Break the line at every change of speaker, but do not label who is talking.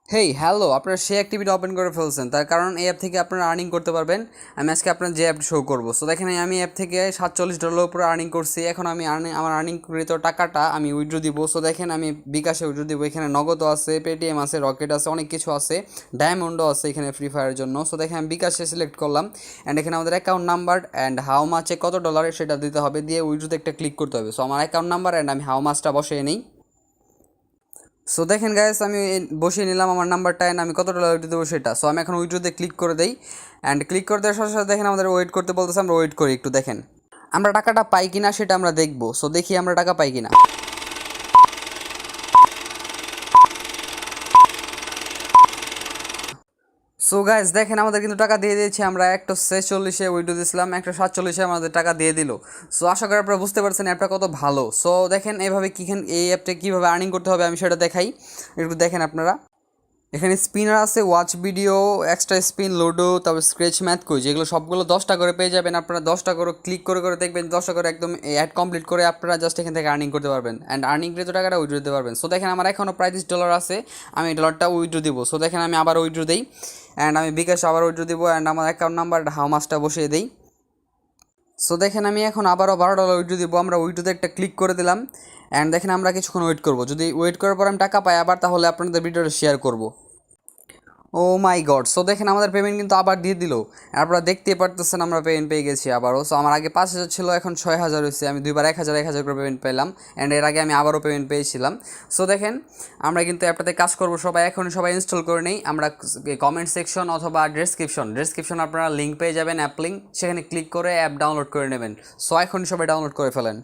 Hey hello, আপনারা সেই activity open করে ফেলছেন, তার কারণ এই অ্যাপ থেকে আপনারা আর্নিং করতে পারবেন। আমি আজকে আপনার যে অ্যাপ শো করবো, সো দেখেন আমি অ্যাপ থেকে $47 উপরে আর্নিং করছি। এখন আমি আমার আর্নিংকৃত টাকাটা আমি উইথড্র দিব। সো দেখেন আমি বিকাশে উইথড্র দিব। এখানে নগদও আছে, পেটিএম আছে, রকেট আছে, অনেক কিছু আছে, ডায়মন্ডও আছে এখানে ফ্রি ফায়ারের জন্য। সো দেখেন আমি বিকাশে সিলেক্ট করলাম অ্যান্ড এখানে আমাদের অ্যাকাউন্ট নাম্বার অ্যান্ড হাউ মাচে কত ডলার সেটা দিতে হবে, দিয়ে উইথড্রোতে একটা ক্লিক করতে হবে। সো আমার অ্যাকাউন্ট নাম্বার অ্যান্ড আমি হাউ মাচটা বসিয়ে নিই। সো দেখেন গাইস, আমি বসিয়ে নিলাম আমার নাম্বারটা অ্যান্ড আমি কত ডলার উইথড্র দেবো সেটা। সো আমি এখন উইথড্রোতে ক্লিক করে দেই অ্যান্ড ক্লিক করে দেওয়ার সাথে সাথে দেখেন আমাদের ওয়েট করতে বলতেছে, আমরা ওয়েট করি একটু। দেখেন আমরা টাকাটা পাই কিনা সেটা আমরা দেখবো। সো দেখি আমরা টাকা পাই কিনা। সো গাইস দেখেন আমাদের কিন্তু টাকা দিয়ে দিয়েছে। আমরা 146-এ উইথড্র দিয়েছিলাম, 147-এ আমাদের টাকা দিয়ে দিল। সো আশা করি আপনারা বুঝতে পারছেন অ্যাপটা কত ভালো। সো দেখেন এইভাবে এই অ্যাপটা কীভাবে আর্নিং করতে হবে আমি সেটা দেখাই, একটু দেখেন আপনারা। এখানে স্পিনার আছে, watch video, extra spin, ludo, তারপর স্ক্র্যাচ, ম্যাথ কুইজ, এগুলো সবগুলো 10টা করে পেয়ে যাবেন। আপনারা 10টা করে ক্লিক করে করে দেখবেন, 10টা করে একদম অ্যাড কমপ্লিট করে আপনারা জাস্ট এখান থেকে আর্নিং করতে পারবেন অ্যান্ড আর্নিং কৃত টাকাটা উইথড্র দিতে পারবেন। সো দেখেন আমার এখনও $35 আছে, আমি এই ডলারটা উইথড্র দিব। সো দেখেন আমি আবার উইথড্র দিই অ্যান্ড আমি বিকাশ আবার উইথড্র দিব অ্যান্ড আমার অ্যাকাউন্ট নাম্বার হাউ মাসটা বসিয়ে দিই। সো দেখেন আমি এখন আবারও $12 উইথড্র দিব। আমরা উইথড্রোতে একটা ক্লিক করে দিলাম অ্যান্ড দেখেন আমরা কিছুক্ষণ ওয়েট করবো। যদি ওয়েট করার পর আমি টাকা পাই আবার, তাহলে আপনাদের ভিডিওটা শেয়ার করবো। ও মাই গড, সো দেখেন আমাদের পেমেন্ট কিন্তু আবার দিয়ে দিল। আপনারা দেখতে পারতেছেন আমরা পেমেন্ট পেয়ে গেছি আবারও। সো আমার আগে 5,000 ছিল, এখন 6,000 হয়েছে। আমি দুইবার 1,000 করে পেমেন্ট পেলাম অ্যান্ড এর আগে আমি আবারও পেমেন্ট পেয়েছিলাম। সো দেখেন আমরা কিন্তু অ্যাপটাতে কাজ করবো সবাই, এখন সবাই ইনস্টল করে নেই। আমরা কমেন্ট সেকশন অথবা ডেসক্রিপশন আপনারা লিঙ্ক পেয়ে যাবেন, অ্যাপ লিঙ্ক, সেখানে ক্লিক করে অ্যাপ ডাউনলোড করে নেবেন। সো এখন সবাই ডাউনলোড করে ফেলেন।